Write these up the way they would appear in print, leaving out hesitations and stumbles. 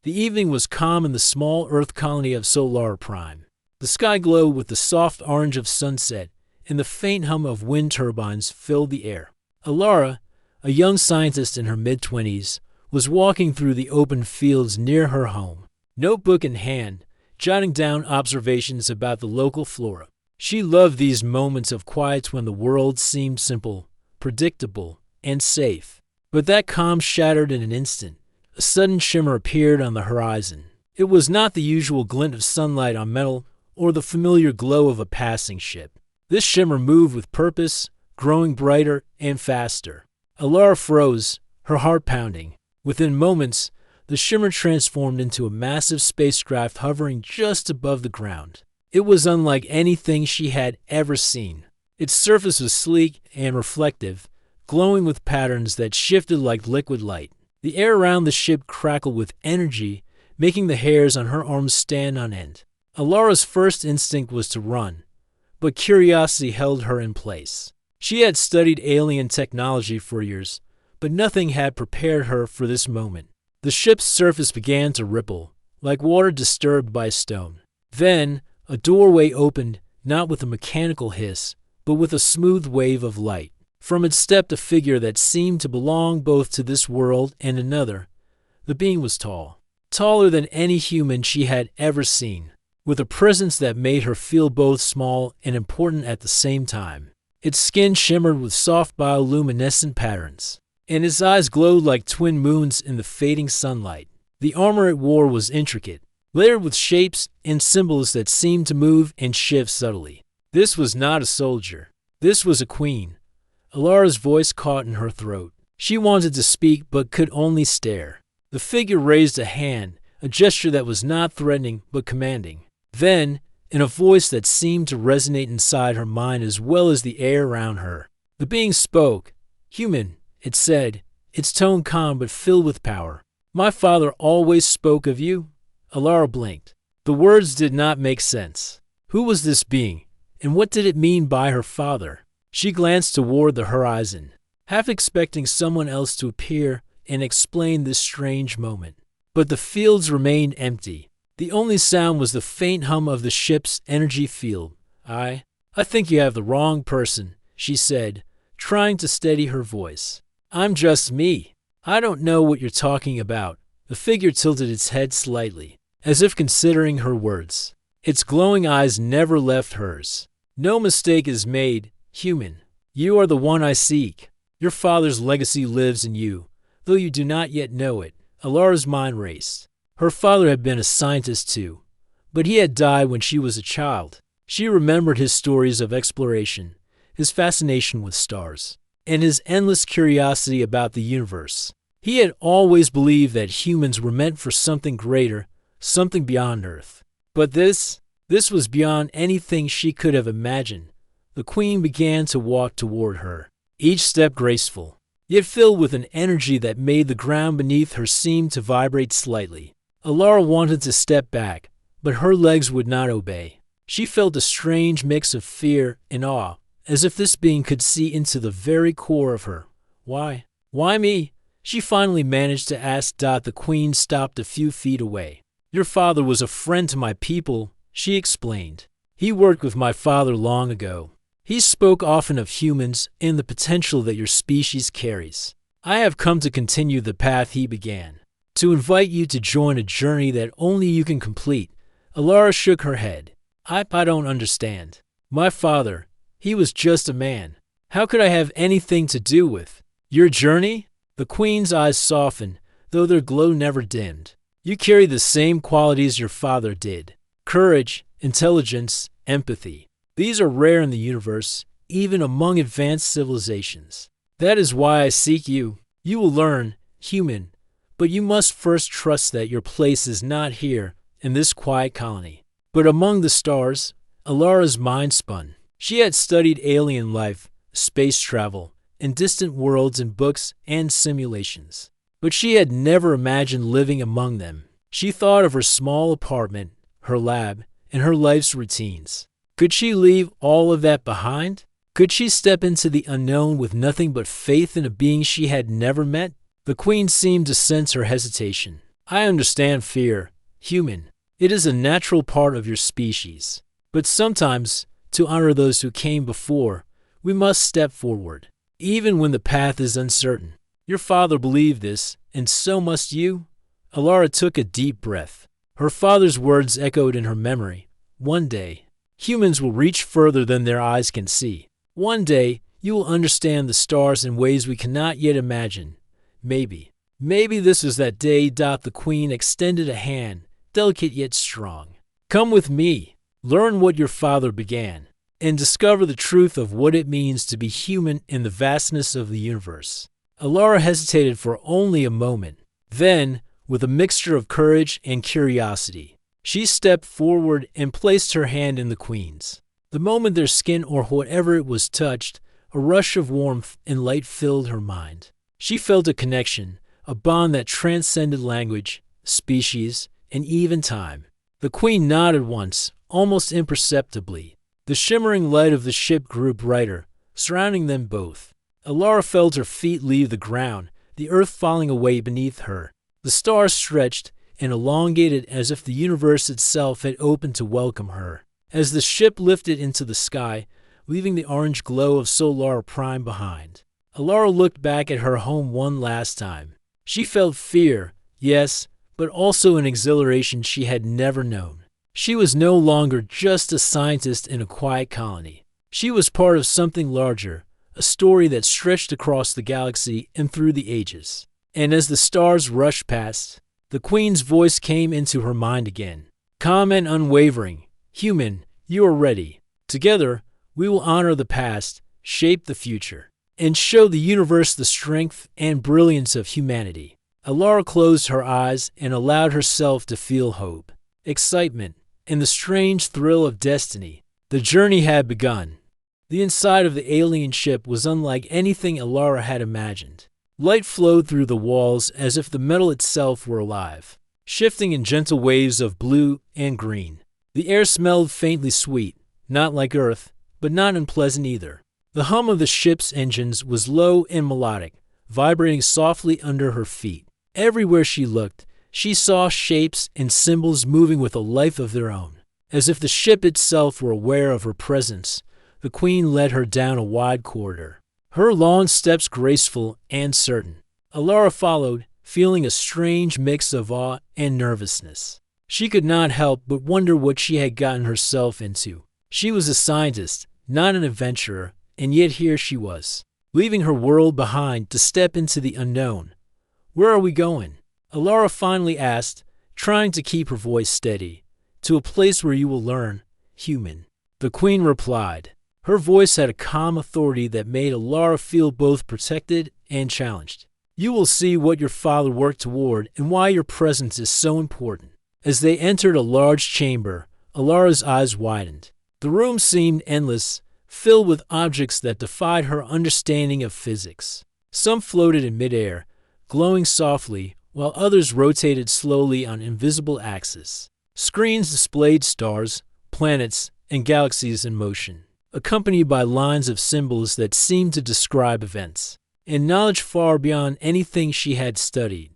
The evening was calm in the small Earth colony of Solar Prime. The sky glowed with the soft orange of sunset, and the faint hum of wind turbines filled the air. Alara, a young scientist in her mid-20s, was walking through the open fields near her home, notebook in hand, jotting down observations about the local flora. She loved these moments of quiet when the world seemed simple, predictable, and safe. But that calm shattered in an instant. A sudden shimmer appeared on the horizon. It was not the usual glint of sunlight on metal or the familiar glow of a passing ship. This shimmer moved with purpose, growing brighter and faster. Alara froze, her heart pounding. Within moments, the shimmer transformed into a massive spacecraft hovering just above the ground. It was unlike anything she had ever seen. Its surface was sleek and reflective, glowing with patterns that shifted like liquid light. The air around the ship crackled with energy, making the hairs on her arms stand on end. Alara's first instinct was to run, but curiosity held her in place. She had studied alien technology for years, but nothing had prepared her for this moment. The ship's surface began to ripple, like water disturbed by a stone. Then, a doorway opened, not with a mechanical hiss, but with a smooth wave of light. From it stepped a figure that seemed to belong both to this world and another. The being was tall, taller than any human she had ever seen, with a presence that made her feel both small and important at the same time. Its skin shimmered with soft bioluminescent patterns, and his eyes glowed like twin moons in the fading sunlight. The armor it wore was intricate, layered with shapes and symbols that seemed to move and shift subtly. This was not a soldier. This was a queen. Alara's voice caught in her throat. She wanted to speak but could only stare. The figure raised a hand, a gesture that was not threatening but commanding. Then, in a voice that seemed to resonate inside her mind as well as the air around her, the being spoke. "Human," it said, its tone calm but filled with power. "My father always spoke of you." Alara blinked. The words did not make sense. Who was this being, and what did it mean by her father? She glanced toward the horizon, half expecting someone else to appear and explain this strange moment. But the fields remained empty. The only sound was the faint hum of the ship's energy field. I think you have the wrong person," she said, trying to steady her voice. "I'm just me. I don't know what you're talking about." The figure tilted its head slightly, as if considering her words. Its glowing eyes never left hers. "No mistake is made, human. You are the one I seek. Your father's legacy lives in you, though you do not yet know it." Alara's mind raced. Her father had been a scientist too, but he had died when she was a child. She remembered his stories of exploration, his fascination with stars, and his endless curiosity about the universe. He had always believed that humans were meant for something greater, something beyond Earth. But this was beyond anything she could have imagined. The queen began to walk toward her, each step graceful, yet filled with an energy that made the ground beneath her seem to vibrate slightly. Alara wanted to step back, but her legs would not obey. She felt a strange mix of fear and awe, as if this being could see into the very core of her. "Why? Why me?" she finally managed to ask. The queen stopped a few feet away. "Your father was a friend to my people," she explained. "He worked with my father long ago. He spoke often of humans and the potential that your species carries. I have come to continue the path he began, to invite you to join a journey that only you can complete." Alara shook her head. I don't understand. My father, he was just a man. How could I have anything to do with your journey?" The queen's eyes softened, though their glow never dimmed. "You carry the same qualities your father did. Courage, intelligence, empathy. These are rare in the universe, even among advanced civilizations. That is why I seek you. You will learn, human, but you must first trust that your place is not here in this quiet colony, but among the stars." Alara's mind spun. She had studied alien life, space travel, and distant worlds in books and simulations, but she had never imagined living among them. She thought of her small apartment, her lab, and her life's routines. Could she leave all of that behind? Could she step into the unknown with nothing but faith in a being she had never met? The queen seemed to sense her hesitation. I understand fear, human. It is a natural part of your species. But sometimes, to honor those who came before, we must step forward, even when the path is uncertain. Your father believed this, and so must you." Alara took a deep breath. Her father's words echoed in her memory. One day, humans will reach further than their eyes can see. One day, you will understand the stars in ways we cannot yet imagine. Maybe this is that day. The queen extended a hand, delicate yet strong. "Come with me, learn what your father began, and discover the truth of what it means to be human in the vastness of the universe." Alara hesitated for only a moment. Then, with a mixture of courage and curiosity, she stepped forward and placed her hand in the queen's. The moment their skin or whatever it was touched, a rush of warmth and light filled her mind. She felt a connection, a bond that transcended language, species, and even time. The queen nodded once, almost imperceptibly. The shimmering light of the ship grew brighter, surrounding them both. Alara felt her feet leave the ground, the earth falling away beneath her. The stars stretched and elongated as if the universe itself had opened to welcome her. As the ship lifted into the sky, leaving the orange glow of Solar Prime behind, Alara looked back at her home one last time. She felt fear, yes, but also an exhilaration she had never known. She was no longer just a scientist in a quiet colony. She was part of something larger, a story that stretched across the galaxy and through the ages. And as the stars rushed past, the queen's voice came into her mind again. Calm and unwavering, "Human, you are ready. Together, we will honor the past, shape the future, and show the universe the strength and brilliance of humanity." Alara closed her eyes and allowed herself to feel hope, excitement, and the strange thrill of destiny. The journey had begun. The inside of the alien ship was unlike anything Alara had imagined. Light flowed through the walls as if the metal itself were alive, shifting in gentle waves of blue and green. The air smelled faintly sweet, not like Earth, but not unpleasant either. The hum of the ship's engines was low and melodic, vibrating softly under her feet. Everywhere she looked, she saw shapes and symbols moving with a life of their own. As if the ship itself were aware of her presence, the queen led her down a wide corridor, her long steps graceful and certain. Alara followed, feeling a strange mix of awe and nervousness. She could not help but wonder what she had gotten herself into. She was a scientist, not an adventurer, and yet here she was, leaving her world behind to step into the unknown. "Where are we going?" Alara finally asked, trying to keep her voice steady. "To a place where you will learn, human." The queen replied. Her voice had a calm authority that made Alara feel both protected and challenged. "You will see what your father worked toward and why your presence is so important." As they entered a large chamber, Alara's eyes widened. The room seemed endless, filled with objects that defied her understanding of physics. Some floated in midair, glowing softly, while others rotated slowly on invisible axes. Screens displayed stars, planets, and galaxies in motion, accompanied by lines of symbols that seemed to describe events and knowledge far beyond anything she had studied.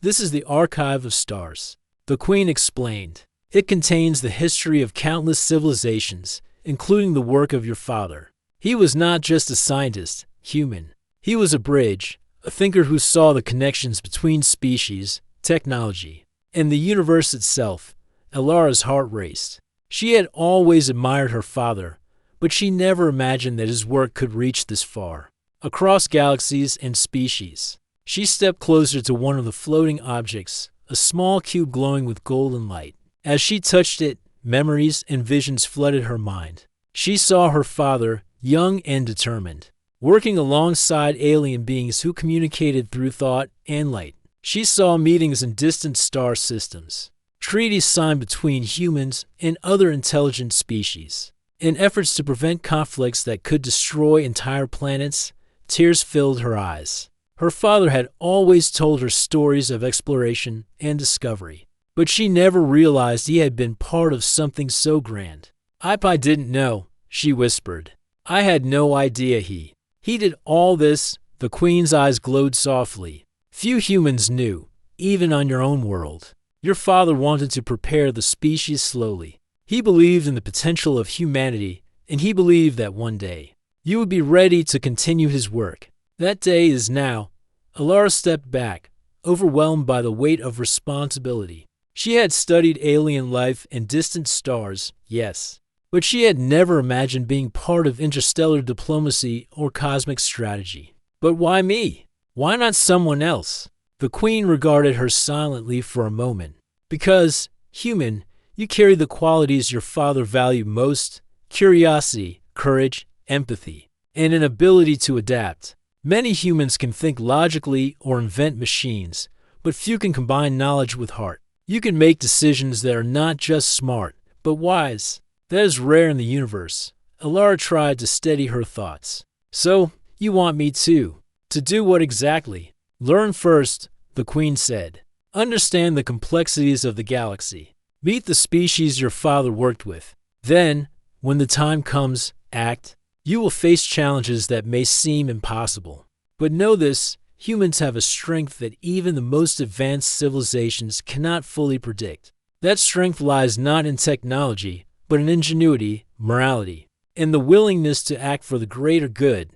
"This is the Archive of Stars," the queen explained. "It contains the history of countless civilizations, including the work of your father. He was not just a scientist, human. He was a bridge, a thinker who saw the connections between species, technology, and the universe itself." Alara's heart raced. She had always admired her father, but she never imagined that his work could reach this far, across galaxies and species. She stepped closer to one of the floating objects, a small cube glowing with golden light. As she touched it, memories and visions flooded her mind. She saw her father, young and determined, working alongside alien beings who communicated through thought and light. She saw meetings in distant star systems, treaties signed between humans and other intelligent species, in efforts to prevent conflicts that could destroy entire planets. Tears filled her eyes. Her father had always told her stories of exploration and discovery, but she never realized he had been part of something so grand. "I didn't know," she whispered. "I had no idea he did all this." The queen's eyes glowed softly. "Few humans knew, even on your own world. Your father wanted to prepare the species slowly. He believed in the potential of humanity, and he believed that one day you would be ready to continue his work. That day is now. Alara stepped back, overwhelmed by the weight of responsibility. She had studied alien life and distant stars, yes, but she had never imagined being part of interstellar diplomacy or cosmic strategy. But why me? Why not someone else? The queen regarded her silently for a moment. Because, human, you carry the qualities your father valued most: curiosity, courage, empathy, and an ability to adapt. Many humans can think logically or invent machines, but few can combine knowledge with heart. You can make decisions that are not just smart, but wise. That is rare in the universe. Alara tried to steady her thoughts. So, you want me too. To do what exactly? Learn first, the queen said. Understand the complexities of the galaxy. Meet the species your father worked with. Then, when the time comes, act. You will face challenges that may seem impossible. But know this, humans have a strength that even the most advanced civilizations cannot fully predict. That strength lies not in technology, but in ingenuity, morality, and the willingness to act for the greater good.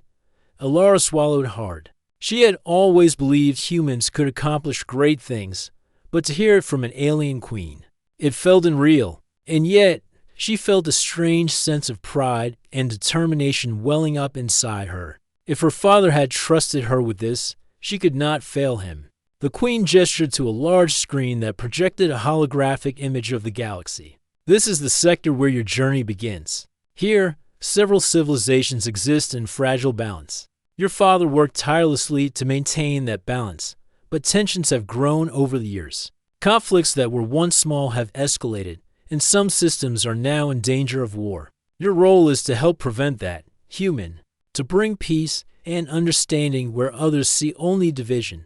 Alara swallowed hard. She had always believed humans could accomplish great things, but to hear it from an alien queen, it felt unreal. And yet, she felt a strange sense of pride and determination welling up inside her. If her father had trusted her with this, she could not fail him. The queen gestured to a large screen that projected a holographic image of the galaxy. This is the sector where your journey begins. Here, several civilizations exist in fragile balance. Your father worked tirelessly to maintain that balance, but tensions have grown over the years. Conflicts that were once small have escalated, and some systems are now in danger of war. Your role is to help prevent that, human, to bring peace and understanding where others see only division.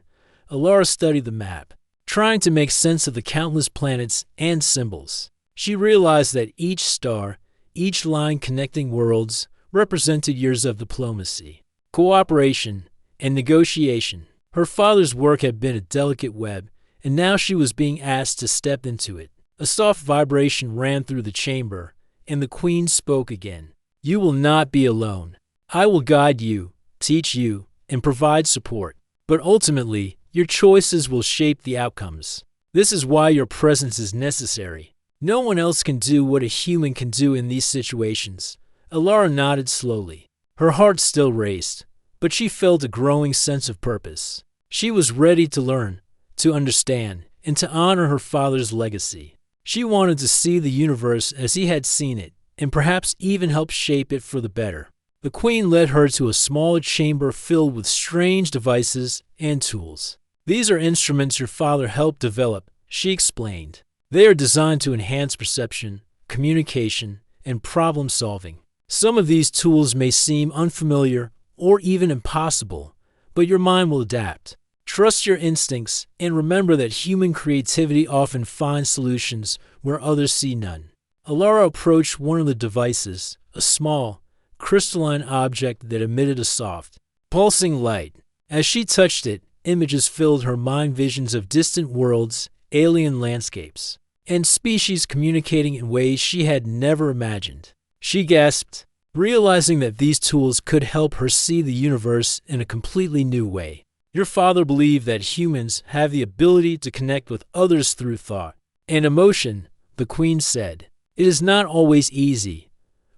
Alara studied the map, trying to make sense of the countless planets and symbols. She realized that each star, each line connecting worlds, represented years of diplomacy, cooperation, and negotiation. Her father's work had been a delicate web, and now she was being asked to step into it. A soft vibration ran through the chamber, and the queen spoke again. You will not be alone. I will guide you, teach you, and provide support. But ultimately, your choices will shape the outcomes. This is why your presence is necessary. No one else can do what a human can do in these situations. Alara nodded slowly. Her heart still raced, but she felt a growing sense of purpose. She was ready to learn, to understand, and to honor her father's legacy. She wanted to see the universe as he had seen it, and perhaps even help shape it for the better. The queen led her to a small chamber filled with strange devices and tools. These are instruments your father helped develop, she explained. They are designed to enhance perception, communication, and problem solving. Some of these tools may seem unfamiliar or even impossible, but your mind will adapt. Trust your instincts and remember that human creativity often finds solutions where others see none. Alara approached one of the devices, a small, crystalline object that emitted a soft, pulsing light. As she touched it, images filled her mind, visions of distant worlds, alien landscapes, and species communicating in ways she had never imagined. She gasped, realizing that these tools could help her see the universe in a completely new way. Your father believed that humans have the ability to connect with others through thought and emotion, the queen said. It is not always easy,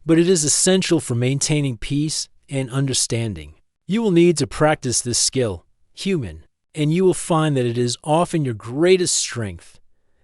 but it is essential for maintaining peace and understanding. You will need to practice this skill, human, and you will find that it is often your greatest strength.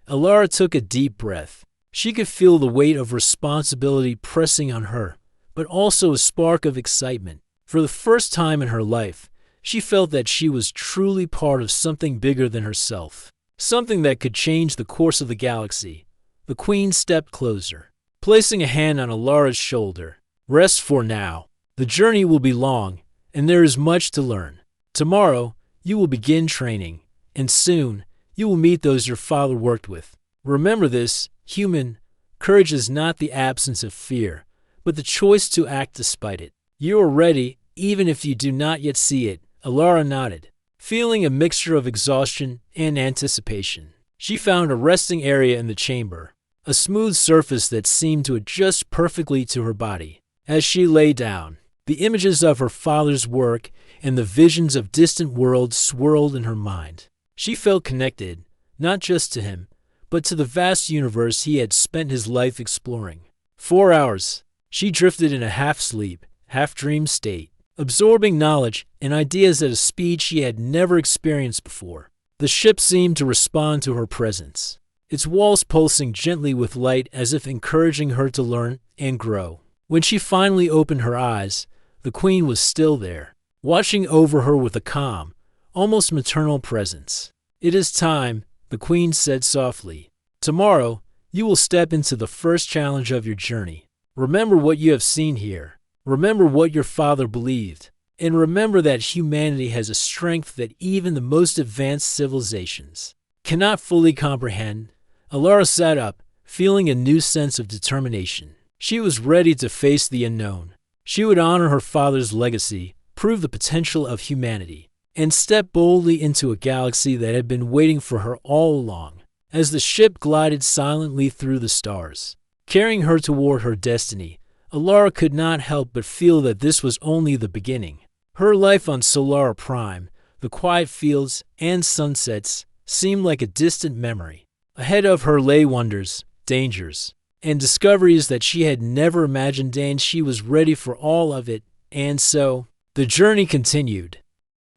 Alara took a deep breath. She could feel the weight of responsibility pressing on her, but also a spark of excitement. For the first time in her life, she felt that she was truly part of something bigger than herself, something that could change the course of the galaxy. The queen stepped closer, placing a hand on Alara's shoulder. Rest for now. The journey will be long, and there is much to learn. Tomorrow, you will begin training, and soon, you will meet those your father worked with. Remember this, human, courage is not the absence of fear, but the choice to act despite it. You are ready, even if you do not yet see it. Alara nodded. feeling a mixture of exhaustion and anticipation. She found a resting area in the chamber, a smooth surface that seemed to adjust perfectly to her body. As she lay down, the images of her father's work and the visions of distant worlds swirled in her mind. She felt connected, not just to him, but to the vast universe he had spent his life exploring. 4 hours. She drifted in a half-sleep, half-dream state, absorbing knowledge and ideas at a speed she had never experienced before. The ship seemed to respond to her presence, its walls pulsing gently with light as if encouraging her to learn and grow. When she finally opened her eyes, the Queen was still there, watching over her with a calm, almost maternal presence. "It is time," the Queen said softly. "Tomorrow, you will step into the first challenge of your journey. Remember what you have seen here. Remember what your father believed. And remember that humanity has a strength that even the most advanced civilizations cannot fully comprehend." Alara sat up, feeling a new sense of determination. She was ready to face the unknown. She would honor her father's legacy, prove the potential of humanity, and step boldly into a galaxy that had been waiting for her all along. As the ship glided silently through the stars, carrying her toward her destiny, Alara could not help but feel that this was only the beginning. Her life on Solara Prime, the quiet fields and sunsets, seemed like a distant memory. Ahead of her lay wonders, dangers, and discoveries that she had never imagined, and she was ready for all of it. And so, the journey continued.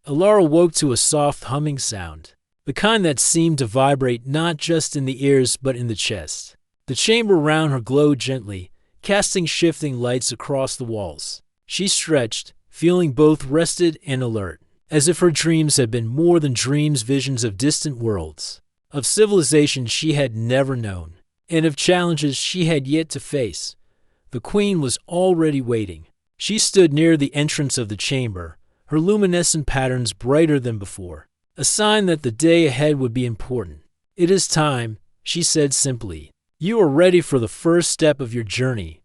Alara woke to a soft humming sound, the kind that seemed to vibrate not just in the ears but in the chest. The chamber around her glowed gently, casting shifting lights across the walls. She stretched, feeling both rested and alert, as if her dreams had been more than dreams, visions of distant worlds, of civilizations she had never known, and of challenges she had yet to face. The Queen was already waiting. She stood near the entrance of the chamber, her luminescent patterns brighter than before, a sign that the day ahead would be important. "It is time," she said simply. "You are ready for the first step of your journey."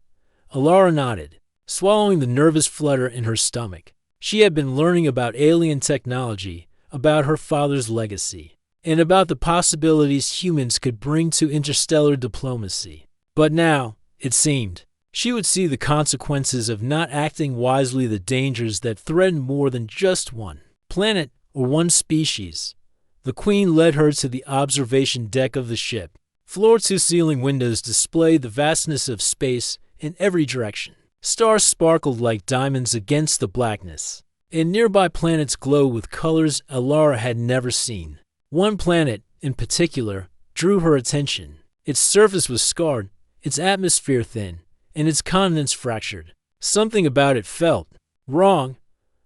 Alara nodded, swallowing the nervous flutter in her stomach. She had been learning about alien technology, about her father's legacy, and about the possibilities humans could bring to interstellar diplomacy. But now, it seemed, she would see the consequences of not acting wisely, the dangers that threatened more than just one planet or one species. The Queen led her to the observation deck of the ship. Floor-to-ceiling windows displayed the vastness of space in every direction. Stars sparkled like diamonds against the blackness, and nearby planets glowed with colors Alara had never seen. One planet, in particular, drew her attention. Its surface was scarred, its atmosphere thin, and its continents fractured. Something about it felt wrong.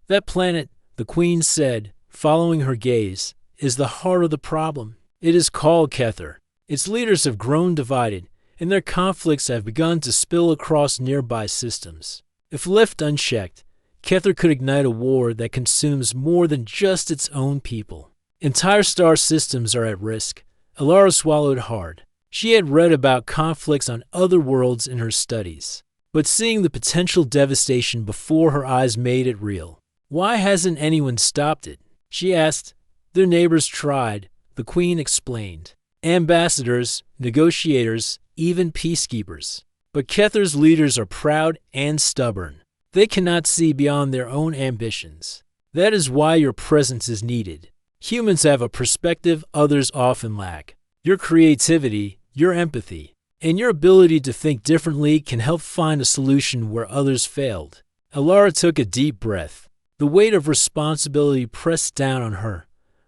"That planet," the Queen said, following her gaze, "is the heart of the problem. It is called Kether. Its leaders have grown divided, and their conflicts have begun to spill across nearby systems. If left unchecked, Kether could ignite a war that consumes more than just its own people. Entire star systems are at risk." Alara swallowed hard. She had read about conflicts on other worlds in her studies, but seeing the potential devastation before her eyes made it real. "Why hasn't anyone stopped it?" she asked. "Their neighbors tried," the Queen explained. "Ambassadors, negotiators, even peacekeepers. But Kether's leaders are proud and stubborn. They cannot see beyond their own ambitions. That is why your presence is needed. Humans have a perspective others often lack. Your creativity, your empathy, and your ability to think differently can help find a solution where others failed." Alara took a deep breath. The weight of responsibility pressed down on her,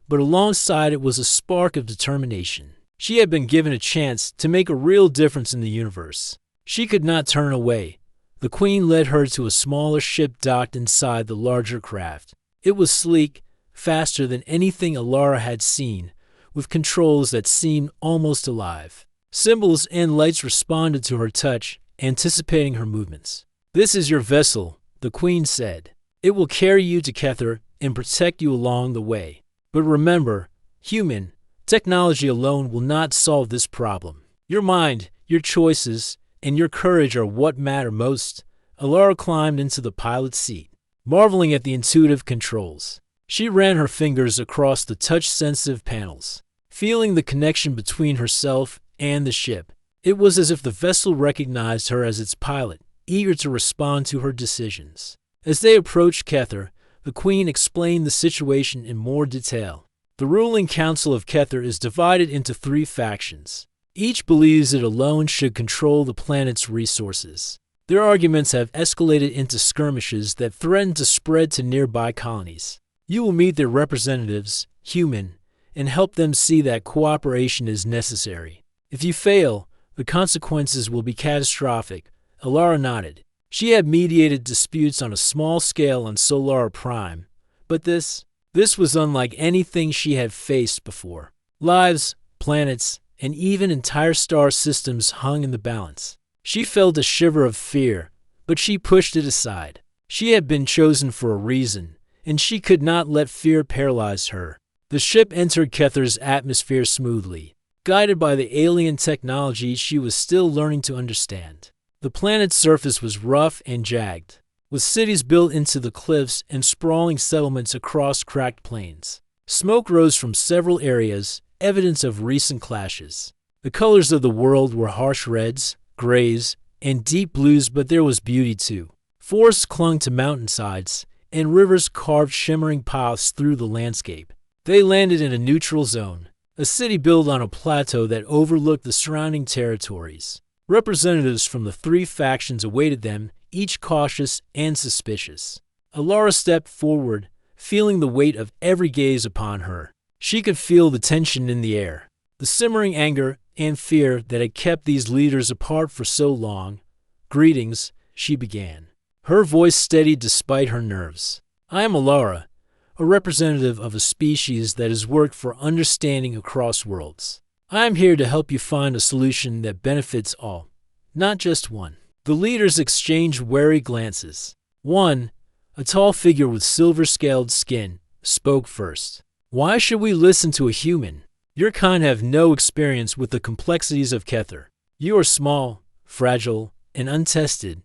but alongside it was a spark of determination. She had been given a chance to make a real difference in the universe. She could not turn away. The Queen led her to a smaller ship docked inside the larger craft. It was sleek, faster than anything Alara had seen, with controls that seemed almost alive. Symbols and lights responded to her touch, anticipating her movements. "This is your vessel," the Queen said. "It will carry you to Kether and protect you along the way. But remember, human, technology alone will not solve this problem. Your mind, your choices, and your courage are what matter most." Alara climbed into the pilot's seat, marveling at the intuitive controls. She ran her fingers across the touch-sensitive panels, feeling the connection between herself and the ship. It was as if the vessel recognized her as its pilot, eager to respond to her decisions. As they approached Kether, the Queen explained the situation in more detail. The ruling council of Kether is divided into 3 factions. Each believes it alone should control the planet's resources. Their arguments have escalated into skirmishes that threaten to spread to nearby colonies. You will meet their representatives, human, and help them see that cooperation is necessary. If you fail, the consequences will be catastrophic. Alara nodded. She had mediated disputes on a small scale on Solar Prime, but this was unlike anything she had faced before. Lives, planets, and even entire star systems hung in the balance. She felt a shiver of fear, but she pushed it aside. She had been chosen for a reason, and she could not let fear paralyze her. The ship entered Kether's atmosphere smoothly, guided by the alien technology she was still learning to understand. The planet's surface was rough and jagged, with cities built into the cliffs and sprawling settlements across cracked plains. Smoke rose from several areas, evidence of recent clashes. The colors of the world were harsh reds, grays, and deep blues, but there was beauty too. Forests clung to mountainsides, and rivers carved shimmering paths through the landscape. They landed in a neutral zone, a city built on a plateau that overlooked the surrounding territories. Representatives from the 3 factions awaited them, each cautious and suspicious. Alara stepped forward, feeling the weight of every gaze upon her. She could feel the tension in the air, the simmering anger and fear that had kept these leaders apart for so long. "Greetings," she began, her voice steady despite her nerves. "I am Alara, a representative of a species that has worked for understanding across worlds. I am here to help you find a solution that benefits all, not just one." The leaders exchanged wary glances. One, a tall figure with silver-scaled skin, spoke first. "Why should we listen to a human? Your kind have no experience with the complexities of Kether. You are small, fragile, and untested."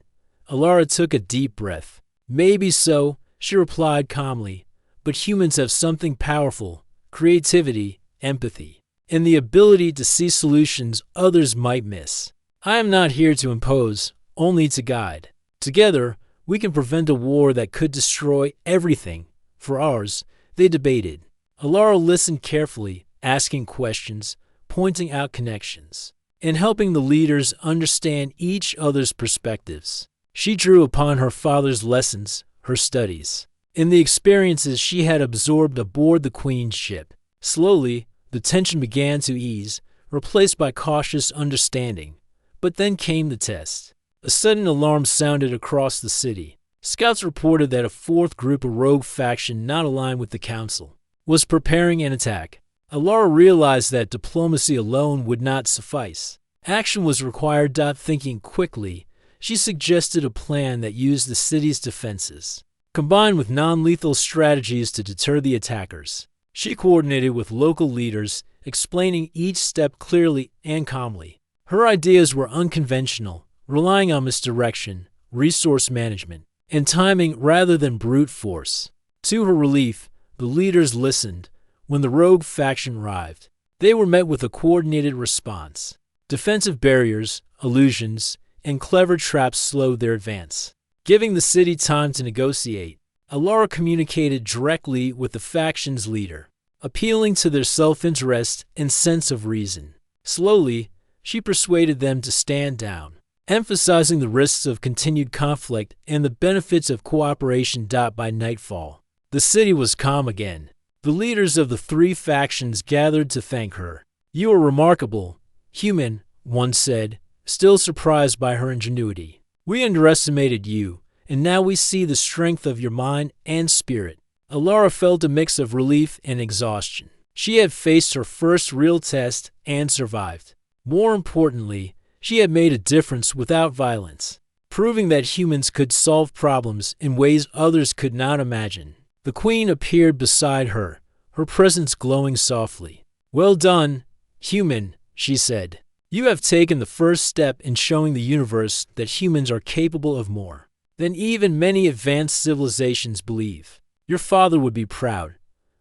Alara took a deep breath. "Maybe so," she replied calmly, "but humans have something powerful: creativity, empathy, and the ability to see solutions others might miss. I am not here to impose, only to guide. Together, we can prevent a war that could destroy everything. For ours," they debated. Alara listened carefully, asking questions, pointing out connections, and helping the leaders understand each other's perspectives. She drew upon her father's lessons, her studies, and the experiences she had absorbed aboard the Queen's ship. Slowly, the tension began to ease, replaced by cautious understanding. But then came the test. A sudden alarm sounded across the city. Scouts reported that a 4th group, a rogue faction not aligned with the council, was preparing an attack. Alara realized that diplomacy alone would not suffice. Action was required. Thinking quickly, she suggested a plan that used the city's defenses, combined with non-lethal strategies to deter the attackers. She coordinated with local leaders, explaining each step clearly and calmly. Her ideas were unconventional, relying on misdirection, resource management, and timing rather than brute force. To her relief, the leaders listened. When the rogue faction arrived, they were met with a coordinated response. Defensive barriers, illusions, and clever traps slowed their advance, giving the city time to negotiate. Alara communicated directly with the faction's leader, appealing to their self-interest and sense of reason. Slowly, she persuaded them to stand down, emphasizing the risks of continued conflict and the benefits of cooperation. By nightfall, the city was calm again. The leaders of the 3 factions gathered to thank her. "You are remarkable, human," one said, still surprised by her ingenuity. "We underestimated you, and now we see the strength of your mind and spirit." Alara felt a mix of relief and exhaustion. She had faced her first real test and survived. More importantly, she had made a difference without violence, proving that humans could solve problems in ways others could not imagine. The Queen appeared beside her, her presence glowing softly. "Well done, human," she said. "You have taken the first step in showing the universe that humans are capable of more than even many advanced civilizations believe. Your father would be proud,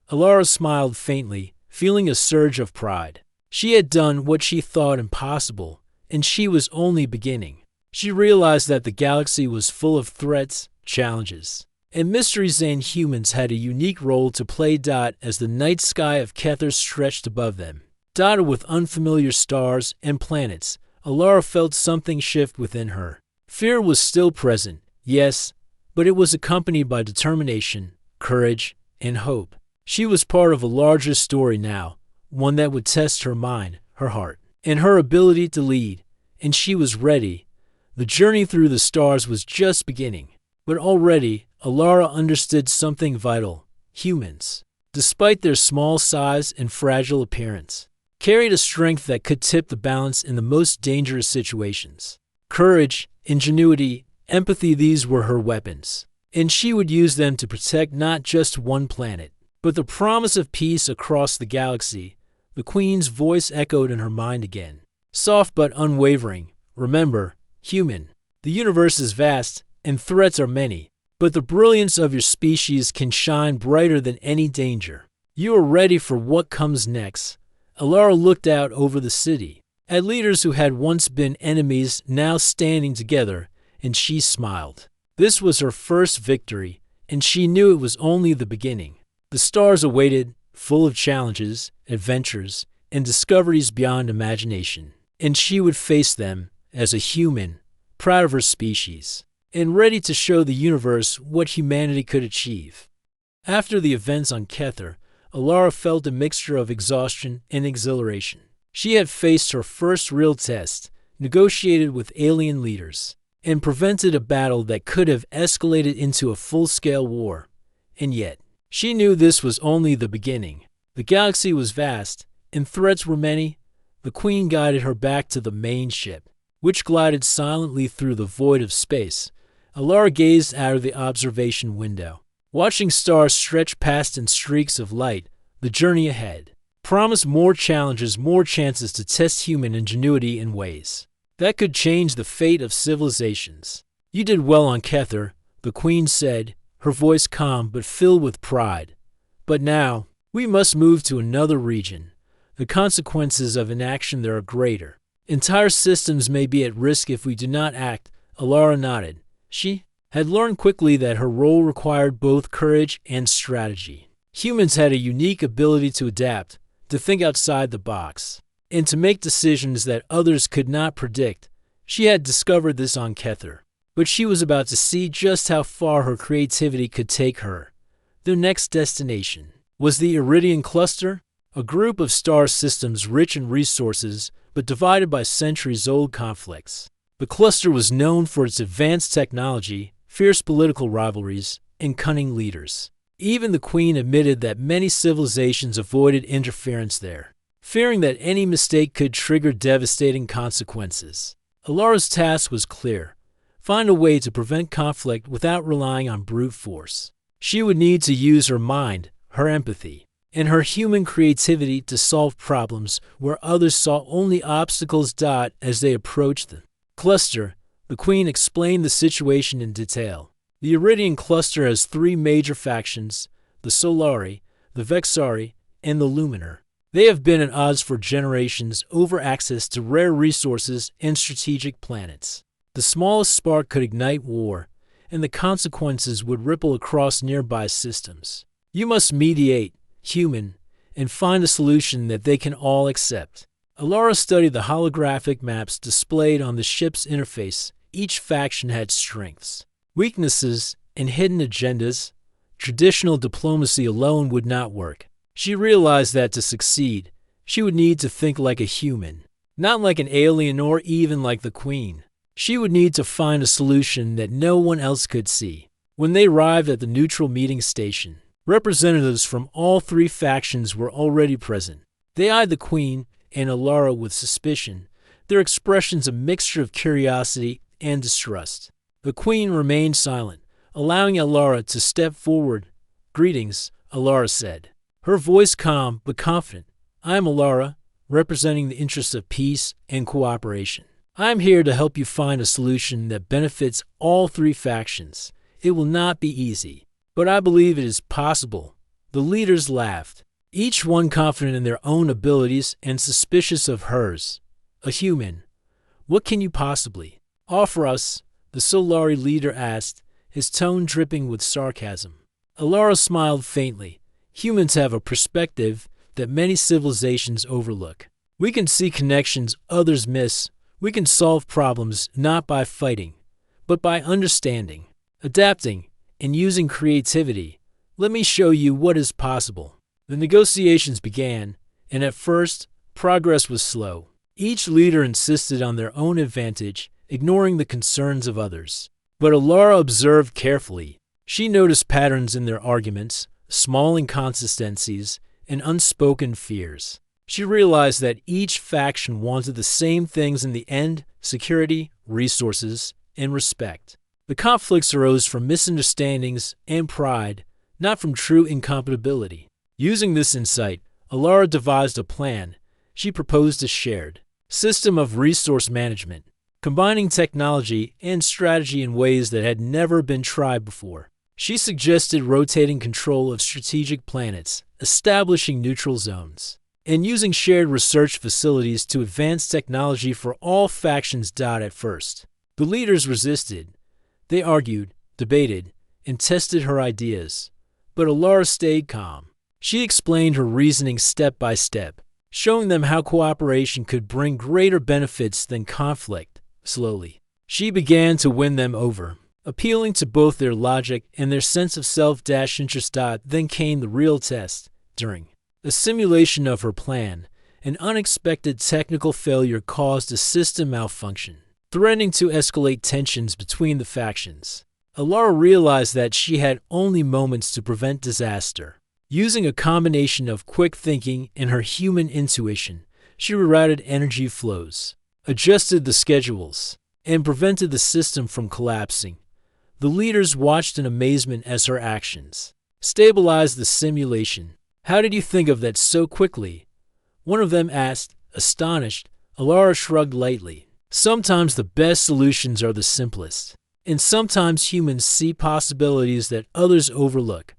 Alara smiled faintly, feeling a surge of pride. She had done what she thought impossible, and she was only beginning. She realized that the galaxy was full of threats, challenges, and mysteries, and humans had a unique role to play. As the night sky of Kether stretched above them, dotted with unfamiliar stars and planets, Alara felt something shift within her. Fear was still present, yes, but it was accompanied by determination, courage, and hope. She was part of a larger story now, one that would test her mind, her heart, and her ability to lead, and she was ready. The journey through the stars was just beginning, but already Alara understood something vital. Humans, despite their small size and fragile appearance, carried a strength that could tip the balance in the most dangerous situations. Courage, ingenuity, empathy, these were her weapons, and she would use them to protect not just one planet, but the promise of peace across the galaxy. The Queen's voice echoed in her mind again, soft but unwavering. Remember, human, the universe is vast, and threats are many, but the brilliance of your species can shine brighter than any danger. You are ready for what comes next. Alara looked out over the city, at leaders who had once been enemies now standing together, and she smiled. This was her first victory, and she knew it was only the beginning. The stars awaited, full of challenges, adventures, and discoveries beyond imagination, and she would face them as a human, proud of her species, and ready to show the universe what humanity could achieve. After the events on Kether, Alara felt a mixture of exhaustion and exhilaration. She had faced her first real test, negotiated with alien leaders, and prevented a battle that could have escalated into a full-scale war. And yet, she knew this was only the beginning. The galaxy was vast, and threats were many. The Queen guided her back to the main ship, which glided silently through the void of space. Alara gazed out of the observation window, watching stars stretch past in streaks of light. The journey ahead promised more challenges, more chances to test human ingenuity in ways that could change the fate of civilizations. You did well on Kether, the Queen said, her voice calm but filled with pride. But now, we must move to another region. The consequences of inaction there are greater. Entire systems may be at risk if we do not act. Alara nodded. She had learned quickly that her role required both courage and strategy. Humans had a unique ability to adapt, to think outside the box, and to make decisions that others could not predict. She had discovered this on Kether, but she was about to see just how far her creativity could take her. Their next destination was the Iridian Cluster, a group of star systems rich in resources but divided by centuries-old conflicts. The cluster was known for its advanced technology, fierce political rivalries, and cunning leaders. Even the Queen admitted that many civilizations avoided interference there, fearing that any mistake could trigger devastating consequences. Alara's task was clear: find a way to prevent conflict without relying on brute force. She would need to use her mind, her empathy, and her human creativity to solve problems where others saw only obstacles. As they approached the cluster, the Queen explained the situation in detail. The Iridian Cluster has three major factions: the Solari, the Vexari, and the Luminar. They have been at odds for generations over access to rare resources and strategic planets. The smallest spark could ignite war, and the consequences would ripple across nearby systems. You must mediate, human, and find a solution that they can all accept. Alara studied the holographic maps displayed on the ship's interface. Each faction had strengths, weaknesses, and hidden agendas. Traditional diplomacy alone would not work. She realized that to succeed, she would need to think like a human, not like an alien or even like the Queen. She would need to find a solution that no one else could see. When they arrived at the neutral meeting station, representatives from all three factions were already present. They eyed the Queen and Alara with suspicion, their expressions a mixture of curiosity and distrust. The Queen remained silent, allowing Alara to step forward. "Greetings," Alara said, her voice calm but confident. "I am Alara, representing the interests of peace and cooperation. I am here to help you find a solution that benefits all three factions. It will not be easy, but I believe it is possible." The leaders laughed, each one confident in their own abilities and suspicious of hers. A human. What can you possibly offer us? The Solari leader asked, his tone dripping with sarcasm. Alara smiled faintly. Humans have a perspective that many civilizations overlook. We can see connections others miss. We can solve problems not by fighting, but by understanding, adapting, and using creativity. Let me show you what is possible. The negotiations began, and at first, progress was slow. Each leader insisted on their own advantage, ignoring the concerns of others. But Alara observed carefully. She noticed patterns in their arguments, small inconsistencies, and unspoken fears. She realized that each faction wanted the same things in the end: security, resources, and respect. The conflicts arose from misunderstandings and pride, not from true incompatibility. Using this insight, Alara devised a plan. She proposed a shared system of resource management, combining technology and strategy in ways that had never been tried before. She suggested rotating control of strategic planets, establishing neutral zones, and using shared research facilities to advance technology for all factions. At first, the leaders resisted. They argued, debated, and tested her ideas. But Alara stayed calm. She explained her reasoning step by step, showing them how cooperation could bring greater benefits than conflict. Slowly, she began to win them over, appealing to both their logic and their sense of self-interest. Then came the real test. During a simulation of her plan, an unexpected technical failure caused a system malfunction, threatening to escalate tensions between the factions. Alara realized that she had only moments to prevent disaster. Using a combination of quick thinking and her human intuition, she rerouted energy flows, adjusted the schedules, and prevented the system from collapsing. The leaders watched in amazement as her actions stabilized the simulation. How did you think of that so quickly? One of them asked, astonished. Alara shrugged lightly. Sometimes the best solutions are the simplest, and sometimes humans see possibilities that others overlook.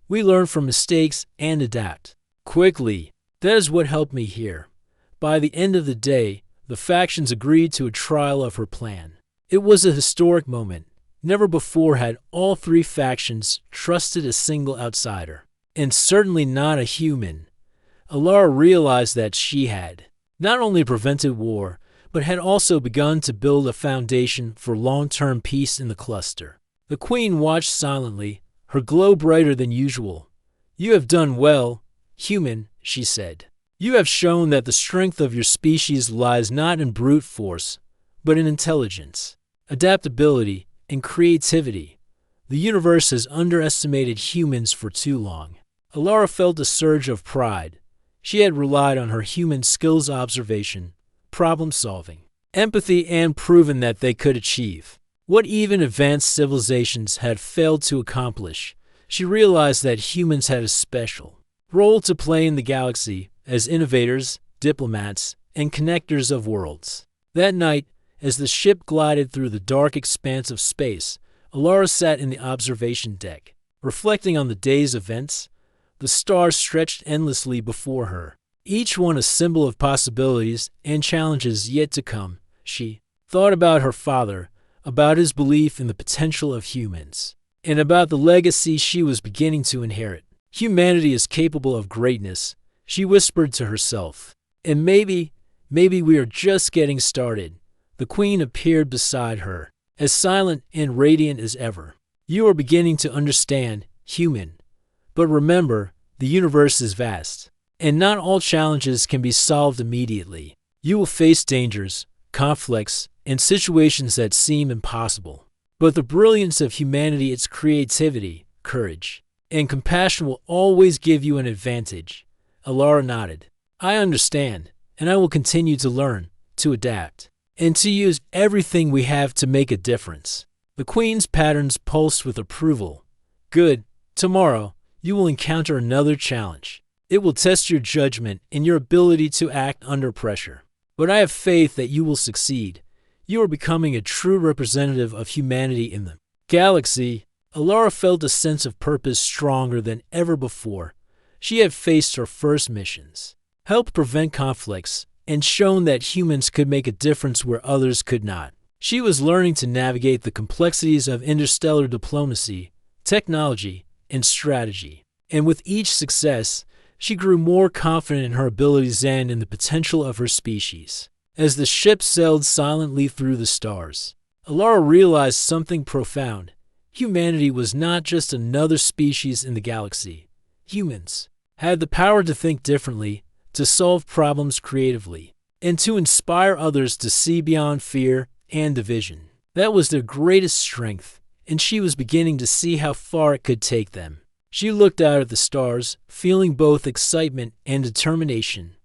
We learn from mistakes and adapt quickly. That is what helped me here. By the end of the day, the factions agreed to a trial of her plan. It was a historic moment. Never before had all three factions trusted a single outsider, and certainly not a human. Alara realized that she had not only prevented war, but had also begun to build a foundation for long-term peace in the cluster. The queen watched silently, her glow brighter than usual. You have done well, human, she said. You have shown that the strength of your species lies not in brute force, but in intelligence, adaptability, and creativity. The universe has underestimated humans for too long. Alara felt a surge of pride. She had relied on her human skills: observation, problem-solving, empathy, and proven that they could achieve what even advanced civilizations had failed to accomplish. She realized that humans had a special role to play in the galaxy as innovators, diplomats, and connectors of worlds. That night, as the ship glided through the dark expanse of space, Alara sat in the observation deck, reflecting on the day's events. The stars stretched endlessly before her, each one a symbol of possibilities and challenges yet to come. She thought about her father, about his belief in the potential of humans, and about the legacy she was beginning to inherit. Humanity is capable of greatness, she whispered to herself. And maybe we are just getting started. The queen appeared beside her, as silent and radiant as ever. You are beginning to understand, human. But remember, the universe is vast, and not all challenges can be solved immediately. You will face dangers, conflicts, and situations that seem impossible. But the brilliance of humanity, its creativity, courage, and compassion will always give you an advantage. Alara nodded. I understand, and I will continue to learn, to adapt, and to use everything we have to make a difference. The queen's patterns pulsed with approval. Good. Tomorrow, you will encounter another challenge. It will test your judgment and your ability to act under pressure. But I have faith that you will succeed. You are becoming a true representative of humanity in the galaxy. Alara felt a sense of purpose stronger than ever before. She had faced her first missions, helped prevent conflicts, and shown that humans could make a difference where others could not. She was learning to navigate the complexities of interstellar diplomacy, technology, and strategy. And with each success, she grew more confident in her abilities and in the potential of her species. As the ship sailed silently through the stars, Alara realized something profound. Humanity was not just another species in the galaxy. Humans had the power to think differently, to solve problems creatively, and to inspire others to see beyond fear and division. That was their greatest strength, and she was beginning to see how far it could take them. She looked out at the stars, feeling both excitement and determination.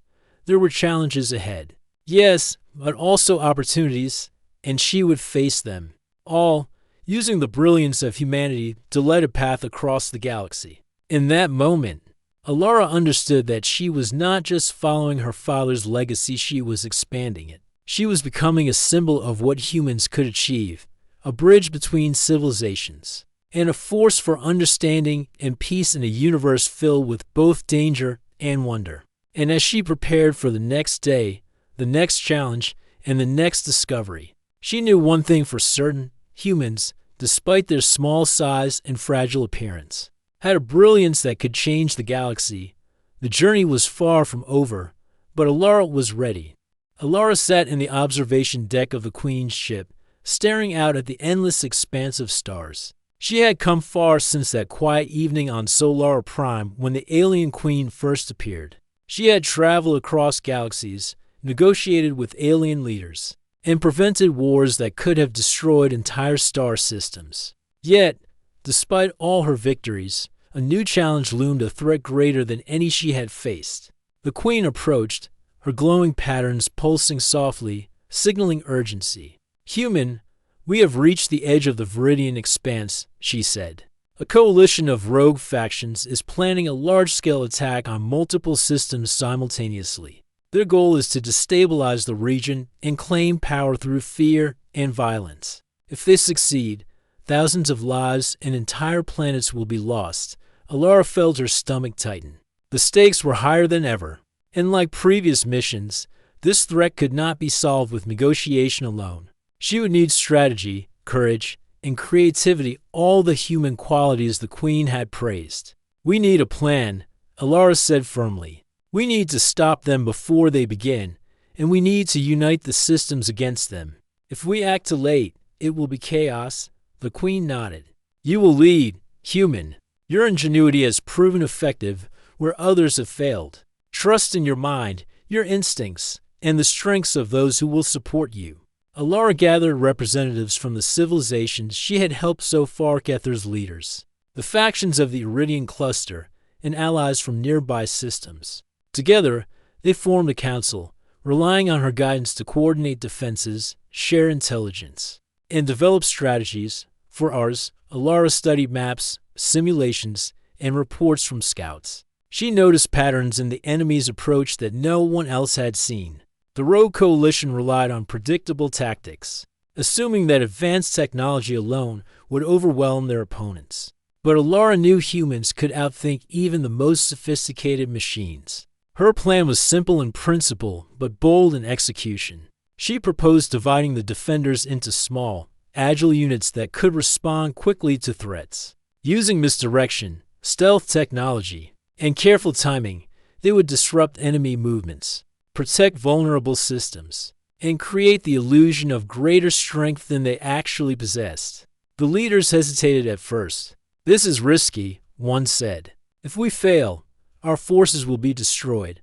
There were challenges ahead. Yes, but also opportunities, and she would face them, all using the brilliance of humanity to light a path across the galaxy. In that moment, Alara understood that she was not just following her father's legacy, she was expanding it. She was becoming a symbol of what humans could achieve, a bridge between civilizations, and a force for understanding and peace in a universe filled with both danger and wonder. And as she prepared for the next day, the next challenge, and the next discovery, she knew one thing for certain: humans, despite their small size and fragile appearance, had a brilliance that could change the galaxy. The journey was far from over, but Alara was ready. Alara sat in the observation deck of the Queen's ship, staring out at the endless expanse of stars. She had come far since that quiet evening on Solar Prime when the alien queen first appeared. She had traveled across galaxies, negotiated with alien leaders, and prevented wars that could have destroyed entire star systems. Yet, despite all her victories, a new challenge loomed, a threat greater than any she had faced. The Queen approached, her glowing patterns pulsing softly, signaling urgency. "Human, we have reached the edge of the Viridian expanse," she said. "A coalition of rogue factions is planning a large-scale attack on multiple systems simultaneously. Their goal is to destabilize the region and claim power through fear and violence. If they succeed, thousands of lives and entire planets will be lost." Alara felt her stomach tighten. The stakes were higher than ever, and like previous missions, this threat could not be solved with negotiation alone. She would need strategy, courage, and creativity, all the human qualities the Queen had praised. "We need a plan," Alara said firmly. "We need to stop them before they begin, and we need to unite the systems against them. If we act too late, it will be chaos." The Queen nodded. "You will lead, human. Your ingenuity has proven effective where others have failed. Trust in your mind, your instincts, and the strengths of those who will support you." Alara gathered representatives from the civilizations she had helped so far, Kether's leaders, the factions of the Iridian cluster, and allies from nearby systems. Together, they formed a council, relying on her guidance to coordinate defenses, share intelligence, and develop strategies. For ours, Alara studied maps, simulations, and reports from scouts. She noticed patterns in the enemy's approach that no one else had seen. The rogue coalition relied on predictable tactics, assuming that advanced technology alone would overwhelm their opponents. But Alara knew humans could outthink even the most sophisticated machines. Her plan was simple in principle, but bold in execution. She proposed dividing the defenders into small, agile units that could respond quickly to threats. Using misdirection, stealth technology, and careful timing, they would disrupt enemy movements, protect vulnerable systems, and create the illusion of greater strength than they actually possessed. The leaders hesitated at first. "This is risky," one said. "If we fail, our forces will be destroyed."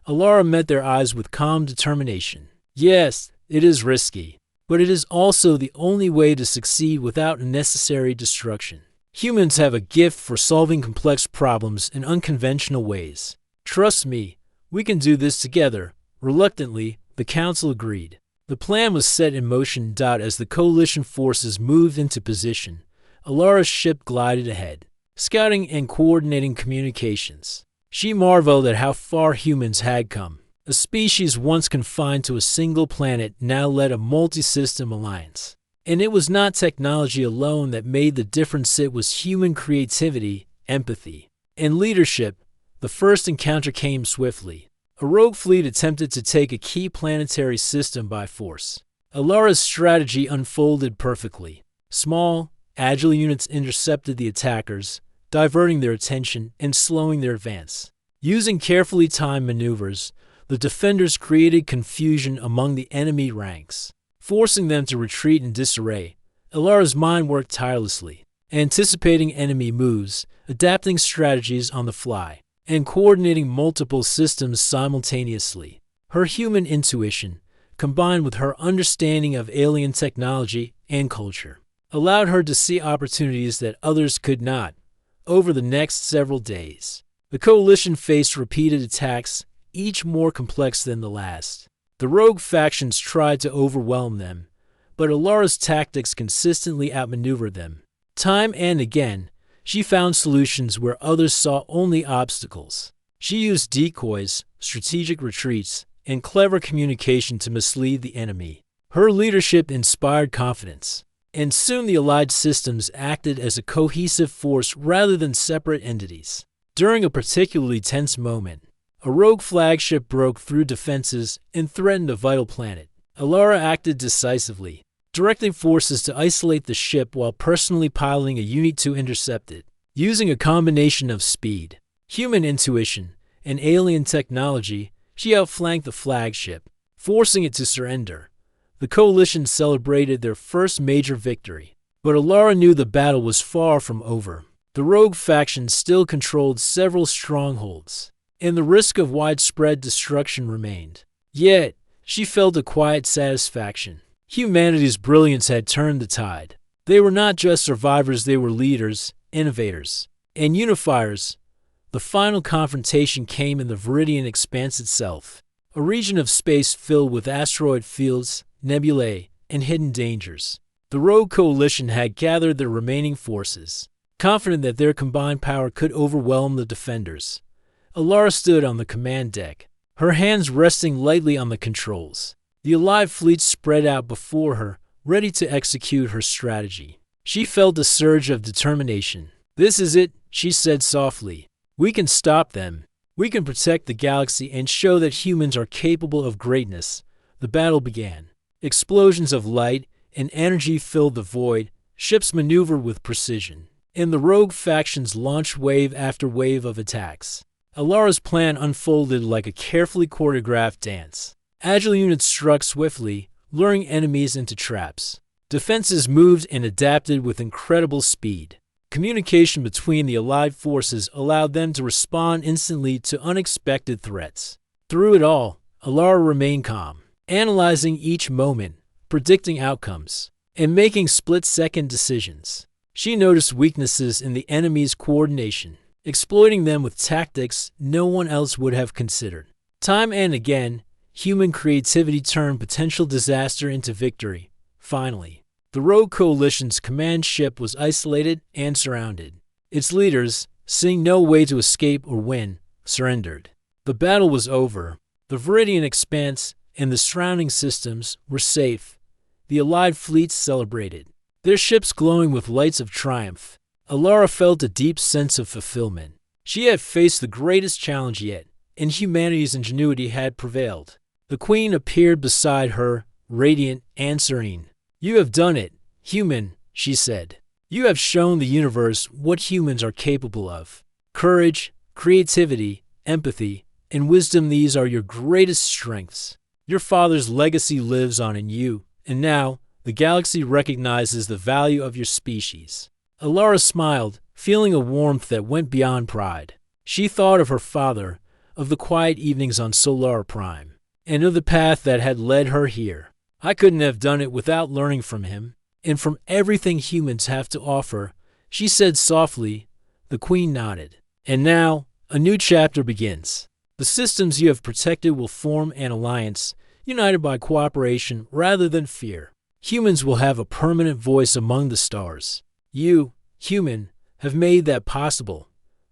Alara met their eyes with calm determination. "Yes, it is risky, but it is also the only way to succeed without unnecessary destruction. Humans have a gift for solving complex problems in unconventional ways. Trust me, we can do this together." Reluctantly, the council agreed. The plan was set in motion. As the coalition forces moved into position, Alara's ship glided ahead, scouting and coordinating communications. She marveled at how far humans had come. A species once confined to a single planet now led a multi-system alliance. And it was not technology alone that made the difference. It was human creativity, empathy, and leadership, the first encounter came swiftly. A rogue fleet attempted to take a key planetary system by force. Alara's strategy unfolded perfectly. Small, agile units intercepted the attackers, diverting their attention and slowing their advance. Using carefully timed maneuvers, the defenders created confusion among the enemy ranks, forcing them to retreat in disarray. Alara's mind worked tirelessly, anticipating enemy moves, adapting strategies on the fly, and coordinating multiple systems simultaneously. Her human intuition, combined with her understanding of alien technology and culture, allowed her to see opportunities that others could not. Over the next several days, the coalition faced repeated attacks, each more complex than the last. The rogue factions tried to overwhelm them, but Alara's tactics consistently outmaneuvered them. Time and again, she found solutions where others saw only obstacles. She used decoys, strategic retreats, and clever communication to mislead the enemy. Her leadership inspired confidence, and soon the allied systems acted as a cohesive force rather than separate entities. During a particularly tense moment, a rogue flagship broke through defenses and threatened a vital planet. Alara acted decisively, directing forces to isolate the ship while personally piloting a unit to intercept it. Using a combination of speed, human intuition, and alien technology, she outflanked the flagship, forcing it to surrender. The coalition celebrated their first major victory, but Alara knew the battle was far from over. The rogue faction still controlled several strongholds, and the risk of widespread destruction remained. Yet, she felt a quiet satisfaction. Humanity's brilliance had turned the tide. They were not just survivors, they were leaders, innovators, and unifiers. The final confrontation came in the Viridian Expanse itself, a region of space filled with asteroid fields, nebulae, and hidden dangers. The rogue coalition had gathered their remaining forces, confident that their combined power could overwhelm the defenders. Alara stood on the command deck, her hands resting lightly on the controls. The allied fleet spread out before her, ready to execute her strategy. She felt a surge of determination. "This is it," she said softly. "We can stop them. We can protect the galaxy and show that humans are capable of greatness." The battle began. Explosions of light and energy filled the void, ships maneuvered with precision, and the rogue factions launched wave after wave of attacks. Alara's plan unfolded like a carefully choreographed dance. Agile units struck swiftly, luring enemies into traps. Defenses moved and adapted with incredible speed. Communication between the allied forces allowed them to respond instantly to unexpected threats. Through it all, Alara remained calm, analyzing each moment, predicting outcomes, and making split-second decisions. She noticed weaknesses in the enemy's coordination, exploiting them with tactics no one else would have considered. Time and again, human creativity turned potential disaster into victory. Finally, the rogue coalition's command ship was isolated and surrounded. Its leaders, seeing no way to escape or win, surrendered. The battle was over. The Viridian Expanse and the surrounding systems were safe. The allied fleets celebrated, their ships glowing with lights of triumph. Alara felt a deep sense of fulfillment. She had faced the greatest challenge yet, and humanity's ingenuity had prevailed. The Queen appeared beside her, radiant and serene. "You have done it, human," she said. "You have shown the universe what humans are capable of. Courage, creativity, empathy, and wisdom, these are your greatest strengths. Your father's legacy lives on in you, and now the galaxy recognizes the value of your species." Alara smiled, feeling a warmth that went beyond pride. She thought of her father, of the quiet evenings on Solar Prime, and of the path that had led her here. "I couldn't have done it without learning from him, and from everything humans have to offer," she said softly. The Queen nodded. "And now, a new chapter begins. The systems you have protected will form an alliance, united by cooperation rather than fear. Humans will have a permanent voice among the stars. You, human, have made that possible."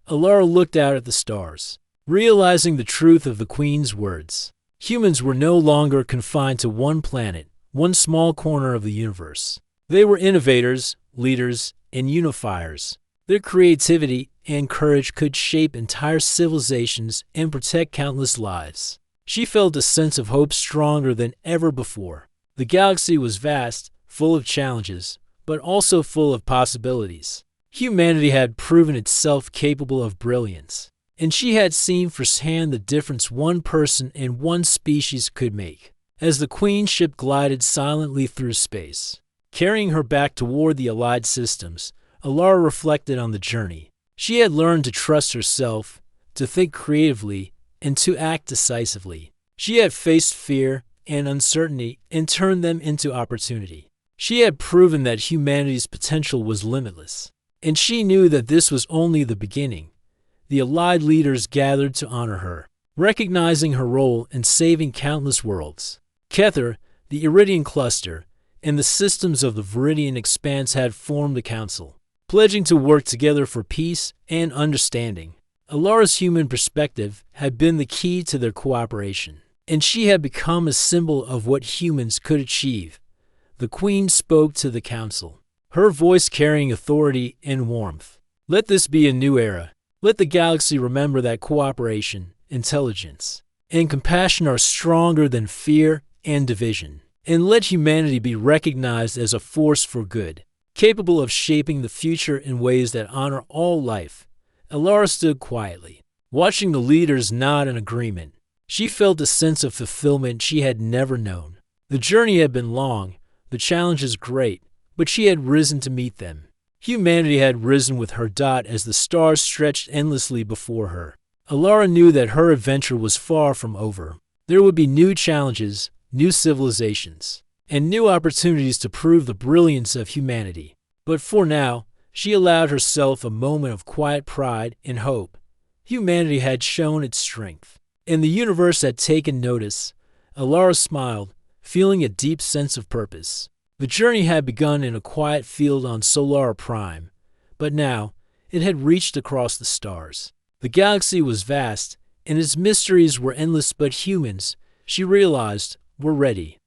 Alara looked out at the stars, realizing the truth of the Queen's words. Humans were no longer confined to one planet, one small corner of the universe. They were innovators, leaders, and unifiers. Their creativity, and courage could shape entire civilizations and protect countless lives. She felt a sense of hope stronger than ever before. The galaxy was vast, full of challenges, but also full of possibilities. Humanity had proven itself capable of brilliance, and she had seen firsthand the difference one person and one species could make. As the Queen ship glided silently through space, carrying her back toward the Allied systems, Alara reflected on the journey. She had learned to trust herself, to think creatively, and to act decisively. She had faced fear and uncertainty and turned them into opportunity. She had proven that humanity's potential was limitless, and she knew that this was only the beginning. The Allied leaders gathered to honor her, recognizing her role in saving countless worlds. Kether, the Iridian cluster, and the systems of the Viridian expanse had formed a council, pledging to work together for peace and understanding. Alara's human perspective had been the key to their cooperation, and she had become a symbol of what humans could achieve. The Queen spoke to the council, her voice carrying authority and warmth. Let this be a new era. Let the galaxy remember that cooperation, intelligence, and compassion are stronger than fear and division. And let humanity be recognized as a force for good, capable of shaping the future in ways that honor all life. Alara stood quietly, watching the leaders nod in agreement. She felt a sense of fulfillment she had never known. The journey had been long, the challenges great, but she had risen to meet them. Humanity had risen with her as the stars stretched endlessly before her. Alara knew that her adventure was far from over. There would be new challenges, new civilizations, and new opportunities to prove the brilliance of humanity. But for now, she allowed herself a moment of quiet pride and hope. Humanity had shown its strength, and the universe had taken notice. Alara smiled, feeling a deep sense of purpose. The journey had begun in a quiet field on Solara Prime, but now it had reached across the stars. The galaxy was vast, and its mysteries were endless, but humans, she realized, were ready.